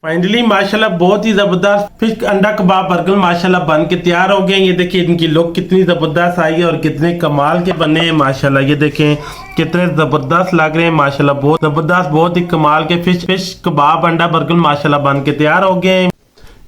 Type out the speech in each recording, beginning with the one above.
Finally माशाल्लाह बहुत ही ज़बरदस्त फिश अंडा कबाब बर्गर माशाल्लाह बन के तैयार हो गए। ये देखिए इनकी लुक कितनी ज़बरदस्त आई है और कितने कमाल के बने हैं माशाल्लाह। ये देखें कितने ज़बरदस्त लग रहे हैं माशाल्लाह, बहुत ज़बरदस्त, बहुत ही कमाल के फिश कबाब अंडा बर्गर माशाल्लाह बन के तैयार हो गए हैं।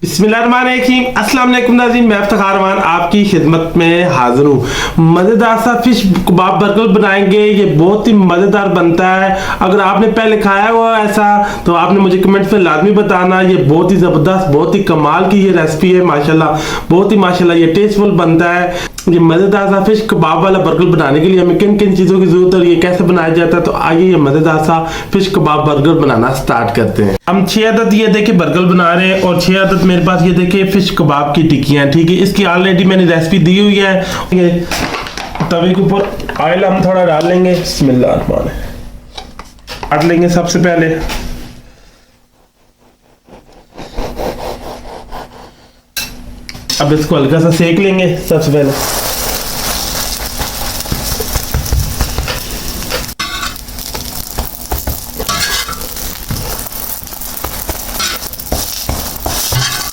बिस्मिल्लाहिर्रहमानिर्रहीम, अस्सलाम वालेकुम नाज़रीन, मैं इफ्तिखार मान आपकी खिदमत में हाजिर हूँ। मज़ेदार सा फिश कबाब बर्गर बनाएंगे, ये बहुत ही मज़ेदार बनता है। अगर आपने पहले खाया हुआ ऐसा तो आपने मुझे कमेंट्स में लाजमी बताना। ये बहुत ही ज़बरदस्त, बहुत ही कमाल की ये रेसिपी है माशाल्लाह, बहुत ही माशाल्लाह ये टेस्टफुल बनता है। ये मज़ेदार सा फिश कबाब वाला बर्गर बनाने के लिए हमें किन किन चीज़ों की ज़रूरत है और ये कैसे बनाया जाता है, तो आइए ये मज़ेदार सा फिश कबाब बर्गर बनाना स्टार्ट करते हैं। हम 6 अदद ये देखिए बर्गर बना रहे हैं और 6 अदद मेरे पास ये देखिए फिश कबाब की टिक्कियाँ, ठीक है। इसकी ऑलरेडी मैंने रेसिपी दी हुई है। ये तवे के ऊपर ऑयल हम थोड़ा डाल लेंगे, बिस्मिल्लाह काट लेंगे सबसे पहले। अब इसको हल्का सा सेक लेंगे सबसे पहले।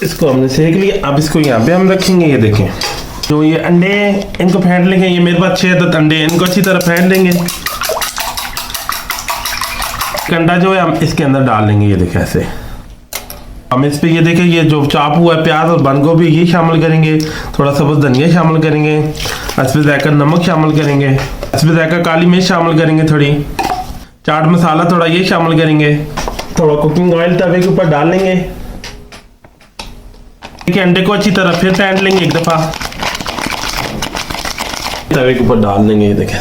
इसको हमने सेक लिया। अब इसको यहाँ पे हम रखेंगे। ये देखें जो ये अंडे इनको फेंट लेंगे। ये मेरे पास 6 अदद अंडे, इनको अच्छी तरह फेंट लेंगे। अंडा जो है हम इसके अंदर डाल लेंगे। ये देखें ऐसे हम इस पे ये देखें ये जो चाप हुआ है प्याज और बंद गोभी ये शामिल करेंगे, थोड़ा सब्ज़ धनिया शामिल करेंगे, इसमें जायका नमक शामिल करेंगे, इसमें जायका काली मिर्च शामिल करेंगे, थोड़ी चाट मसाला थोड़ा ये शामिल करेंगे, थोड़ा कुकिंग ऑयल तवे के ऊपर डाल लेंगे। देखिए अंडे को अच्छी तरह फिर फेंट लेंगे एक दफ़ा, तवे के ऊपर डाल देंगे। ये देखें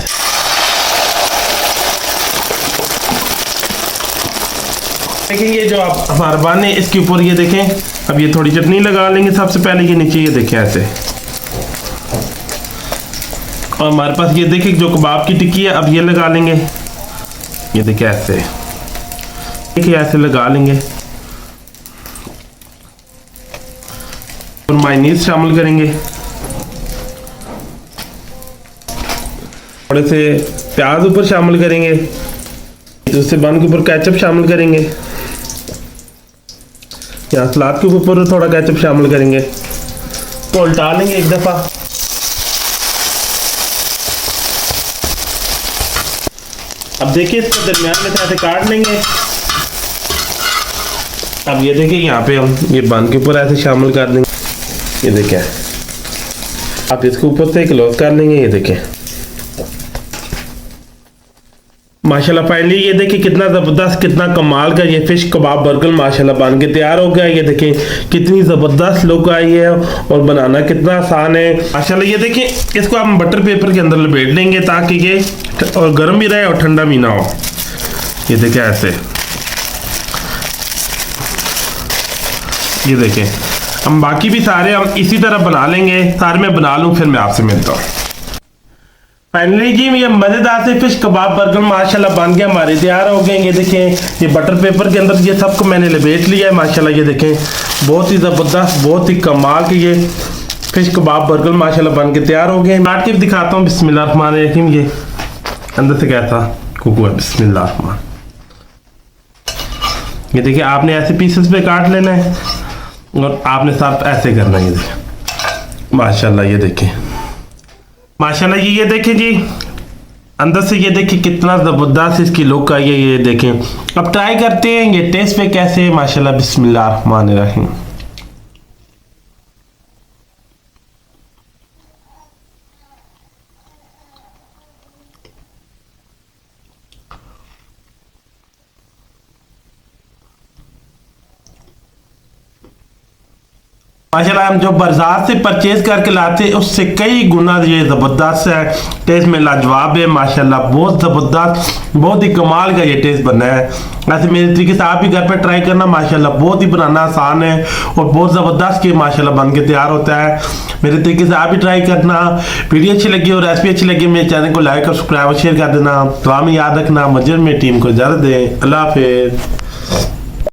देखिए ये जो आप हमारा बन है इसके ऊपर ये देखें अब ये थोड़ी चटनी लगा लेंगे सबसे पहले। ये नीचे ये देखें ऐसे, और हमारे पास ये देखें जो कबाब की टिक्की है अब ये लगा लेंगे। ये देखें ऐसे, देखिए ऐसे लगा लेंगे और मायोनीज शामिल करेंगे, थोड़े से प्याज ऊपर शामिल करेंगे, दूसरे बन के ऊपर केचप शामिल करेंगे, यहाँ सलाद के ऊपर थोड़ा केचप शामिल करेंगे, तो उल्टा लेंगे एक दफ़ा। अब देखिए इसको दरमियान में ऐसे काट लेंगे। अब ये देखिए यहाँ पे हम ये बन के ऊपर ऐसे शामिल कर देंगे। ये देखें आप इसको ऊपर से क्लोज कर लेंगे। ये देखें माशाल्लाह फाइनली ये देखिए कितना ज़बरदस्त, कितना कमाल का ये फिश कबाब बर्गर माशाल्लाह बन के तैयार हो गया। ये देखें कितनी ज़बरदस्त लुक आई है और बनाना कितना आसान है माशाल्लाह। ये देखें इसको हम बटर पेपर के अंदर लपेट लेंगे ताकि ये और गर्म भी रहे और ठंडा भी ना हो। ये देखें ऐसे, ये देखें हम बाकी भी सारे हम इसी तरह बना लेंगे। सारे मैं बना लूँ फिर मैं आपसे मिलता हूँ। फाइनली जी ये मज़ेदार से फिश कबाब बर्गर माशाल्लाह बन गया, हमारे तैयार हो गए। ये देखें ये बटर पेपर के अंदर ये सबको मैंने लपेट लिया है माशाल्लाह। ये देखें बहुत ही ज़बरदस्त, बहुत ही कमाल के ये फिश कबाब बर्गर माशाल्लाह बन के तैयार हो गए। काट के दिखाता हूँ, बिस्मिल्लाहिर्रहमानिर्रहीम। ये अंदर से कैसा कुकू है, बिस्मिल्लाह। ये देखिए आपने ऐसे पीसेस पे काट लेना है और आपने साथ ऐसे करना है। ये देखिए माशाल्लाह, ये देखें माशाल्लाह ये देखें जी अंदर से ये देखिए कितना ज़बरदस्त इसकी लुक आई है। ये देखें अब ट्राई करते हैं ये टेस्ट पे कैसे है माशाल्लाह। बिस्मिल्लाहिर्रहमानिर्रहीम। माशाल्लाह हम जो बाजार से परचेज करके लाते हैं उससे कई गुना ये ज़बरदस्त है, टेस्ट में लाजवाब है माशाल्लाह, बहुत ज़बरदस्त, बहुत ही कमाल का ये टेस्ट बना है। ऐसे मेरे तरीके से आप भी घर पर ट्राई करना माशाल्लाह, बहुत ही बनाना आसान है और बहुत ज़बरदस्त ये माशाल्लाह बन के तैयार होता है। मेरे तरीके से आप भी ट्राई करना। वीडियो अच्छी लगी और रेसिपी अच्छी लगी मेरे चैनल को लाइक और सब्सक्राइब और शेयर कर देना। दुआ में याद रखना, मस्जिद में टीम को इजाज़त दें। अल्लाह हाफिज़।